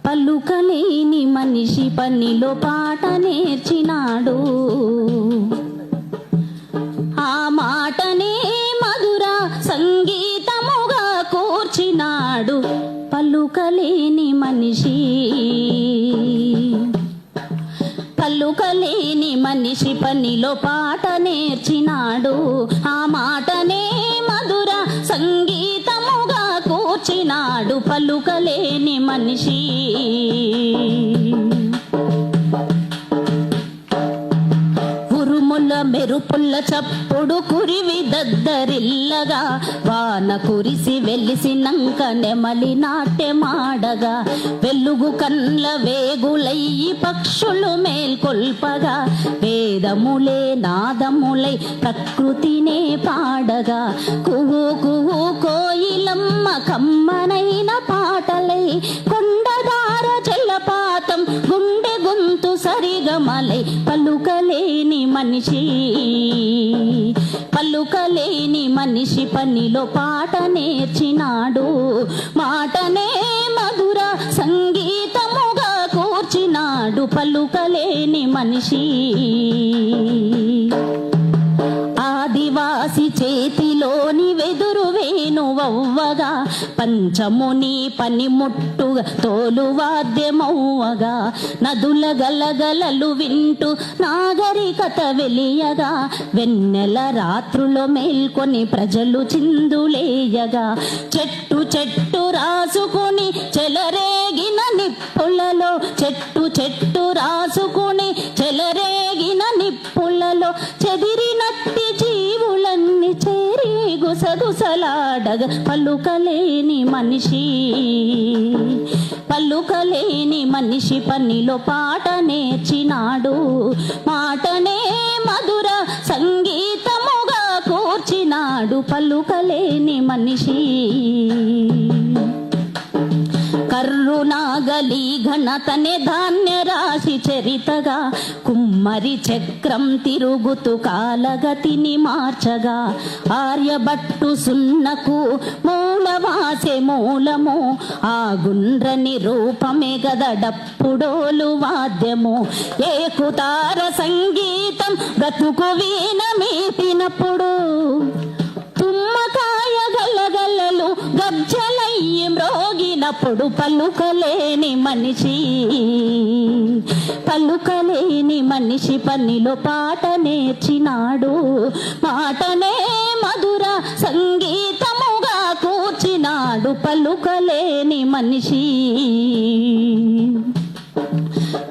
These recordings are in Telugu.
పలుకలేని మనిషి పనిలో పాట నేర్చినాడు. ఆ మాటనే మధుర సంగీతముగా కూర్చినాడు. పలుకలేని మనిషి పలుకలేని మనిషి పనిలో పాట నేర్చినాడు. ఆ మాటనే మధుర సంగీతముగా కూర్చినాడు. పలుకలేని మనిషి ఉరుముల మెరుపుల్ల చప్పుడు కురివి దద్దరిల్లగా, వాన కురిసి వెలిసినంక నెమలి నాట్యమాడగా, వెలుగు కండ్ల వేగులయ్యి పక్షులు మేల్కొల్పగా, వేదములే నాదములై ప్రకృతినే పాడగా, కుహు కుహు కోయిలమ్మ కమ్మనైన పాటలై, కొండదార జలపాతం గుండె గొంతు సరిగమలై, పలుకలేని మనిషి పలుకలేని మనిషి పనిలో పాట నేర్చినాడు. మాటనే మధుర సంగీతముగా కూర్చినాడు. పలుకలేని మనిషి ఆదివాసి చేతిలోని వెదురు వేణువవ్వగా, పంచముని పనిముట్టుగా తోలు వాద్యమవ్వగా, నదుల గలగలలు వింటూ నాగరికత వెలియగా, వెన్నెల రాత్రులో మేల్కొని ప్రజలు చిందులేయగా, చెట్టు చెట్టు రాసుకుని చెలరేగిన నిప్పులలో, చెట్టు చెట్టు రాసుకుని చెలరేగిన నిప్పులలో, చెదిరినట్టి జీవులన్నీ చేరి గుసగుసలాడగా, పలుకలేని మనిషి పలుకలేని మనిషి పనిలో పాట నేర్చినాడు. మాటనే మధుర సంగీతముగా కూర్చినాడు. పలుకలేని మనిషి కర్రునాగలి ఘనతనే ధాన్య రాశి చరితగా, కుమ్మరి చక్రం తిరుగుతూ కాలగతిని మార్చగా, ఆర్యభట్టు సున్నకు మూలవాసే మూలము, ఆ గుండ్రని రూపమే గదడప్పుడోలు వాద్యము, ఏకుతార సంగీతం బ్రతుకు వీణ మీటినప్పుడు, తుమ్మకాయ గలగలలు గజ్జలయ్యి మ్రోగినప్పుడు, పలుకలేని మనిషి పలుకలేని మనిషి పనిలో పాట నేర్చినాడు. మాటనే మధుర సంగీతముగా కూర్చినాడు. పలుకలేని మనిషి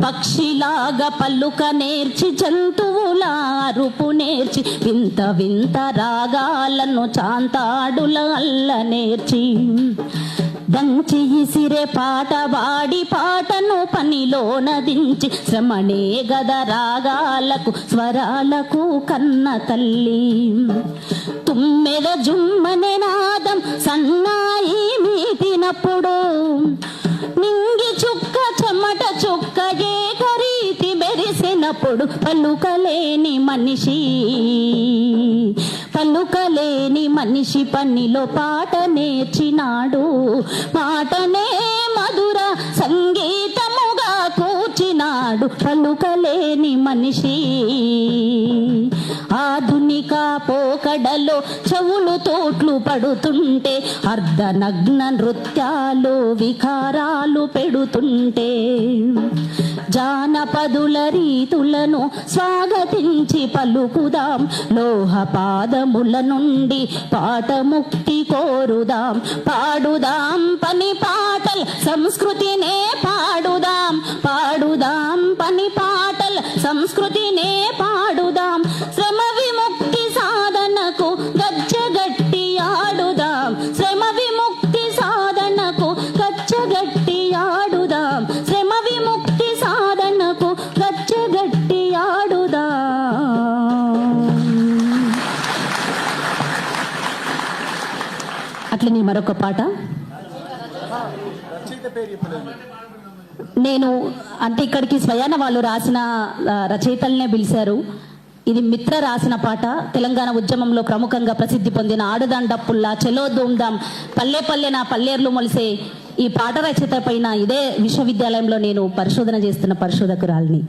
పక్షిలాగా పలుక నేర్చి, జంతువుల అరుపు నేర్చి, వింత వింత రాగాలను చాంతాడుల అల్ల నేర్చి, దంచి ఇసిరే పాట వాడి పాటను పనిలోన దించి, శ్రమణే గద రాగాలకు స్వరాలకు కన్న తల్లి, తుమ్మెద జుమ్మనే నాదం సన్నాయి మీటినప్పుడు, నింగి చుక్క చెమట చుక్క ఏకరీతి మెరిసినప్పుడు, పలుకలేని మనిషి పలుకలేని మనిషి పనిలో పాట నేర్చినాడు. మాటనే మధుర సంగీతముగా కూర్చినాడు. పలుకలేని మనిషి ఆధునిక పోకడలో చెవులు తోట్లు పడుతుంటే, అర్ధనగ్న నృత్యాలు వికారాలు పెడుతుంటే, జానపదుల రీతులను స్వాగతించి పలుకుదాం, లోహ పాదముల నుండి పాట ముక్తి కోరుదాం, పాడుదాం పని పాటల సంస్కృతినే పాడుదాం, పాడుదాం పని పాటల సంస్కృతినే పాడుదాం, శ్రమ విముక్తి సాధనకు గచ్చగట్టి ఆడుదాం, శ్రమ విముక్తి సాధనకు గచ్చగట్టి ఆడుదాం, శ్రమ విముక్తి సాధనకు గచ్చగట్టి ఆడుదాం. అట్లనే మరొక పాట నేను అంటే ఇక్కడికి స్వయాన వాళ్ళు రాసిన రచయితలనే పిలిచారు. ఇది మిత్ర రాసిన పాట. తెలంగాణ ఉద్యమంలో ప్రముఖంగా ప్రసిద్ధి పొందిన ఆడుదాం డప్పుల్లా, చెలో ధూమ్ధాం, పల్లె పల్లె నా పల్లేర్లు మొలిసే ఈ పాట రచయిత పైన ఇదే విశ్వవిద్యాలయంలో నేను పరిశోధన చేస్తున్న పరిశోధకురాలిని.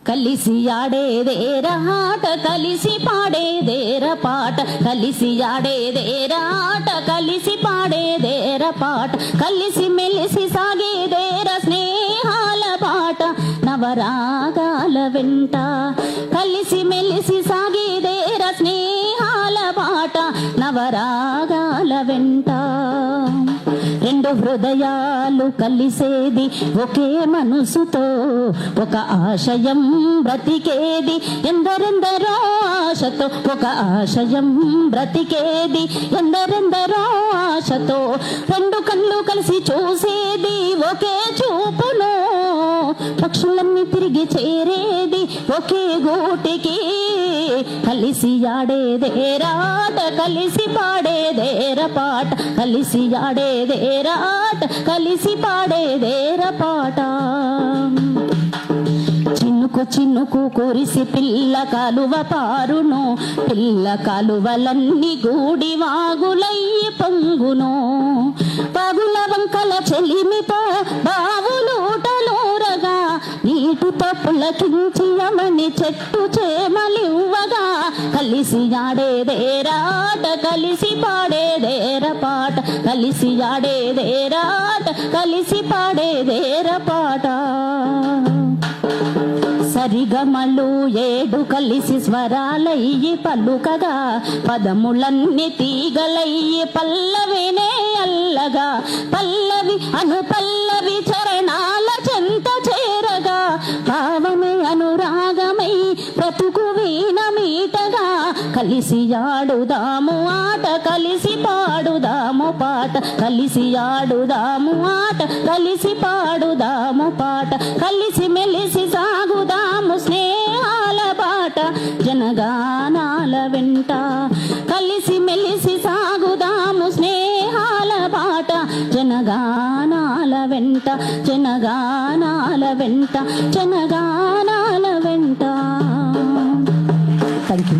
కలిసి ఆడేదేరా ఆట కలిసి పాడేదేరా పాట, కలిసి ఆడేదేరా ఆట కలిసి పాడేదేరా పాట, కలిసి మెలిసి సాగేదేరా స్నేహాల బాట నవరాగాల వెంట, కలిసి మెలిసి సాగేదేరా స్నేహాల బాట నవరాగాల వెంట. రెండు హృదయాలు కలిసేది ఒకే మనసుతో, ఒక ఆశయం బ్రతికేది ఎందరెందరో ఆశతో, ఒక ఆశయం బ్రతికేది ఎందరెందరో ఆశతో. రెండు కళ్ళు కలిసి చూసేది ఒకే చూపును, పక్షులన్నీ తిరిగి చేరేది ఒకే గూటికి. కలిసి ఆడేదేరా ఆట కలిసి పాడేదేరా పాట, కలిసి ఆడేదేరా ఆట కలిసి పాడేదేరా పాట. చినుకు చినుకు కురిసి పిల్ల కాలువ పారును, పిల్ల కాలువలన్నీ గూడి వాగులయ్యి పొంగును. పగుల వంకల చెలిమితో బావులూటలూరగా, నీటితో పులకించి యమని చెట్టు చేమలివ్వగా. కలిసి ఆడేదేరా ఆట కలిసి పాడేదేరా పాట, కలిసి ఆడేదేరా ఆట కలిసి పాడేదేరా పాట. సరిగమలు ఏడు కలిసి స్వరాలయ్యి పలుకగా, పదములన్నీ తీగలయ్యి పల్లవినే అల్లగా. పల్లవి అను పల్లవి చరణాల చెంత చేరగా, భావమే అనురాగమై బ్రతుకు వీణ మీటగా. కలిసి ఆడుదాము ఆట కలిసి పాడుదాము పాట, కలిసి ఆడుదాము ఆట కలిసి పాడుదాము పాట, కలిసి మెలిసి సాగుదాము స్నేహాల బాట జనగానాల వెంట. కలిసి మెలిసి సాగుదాము స్నేహాల బాట జనగానాల వెంట, జనగానాల వెంట, జనగానాల వెంట. Thank you.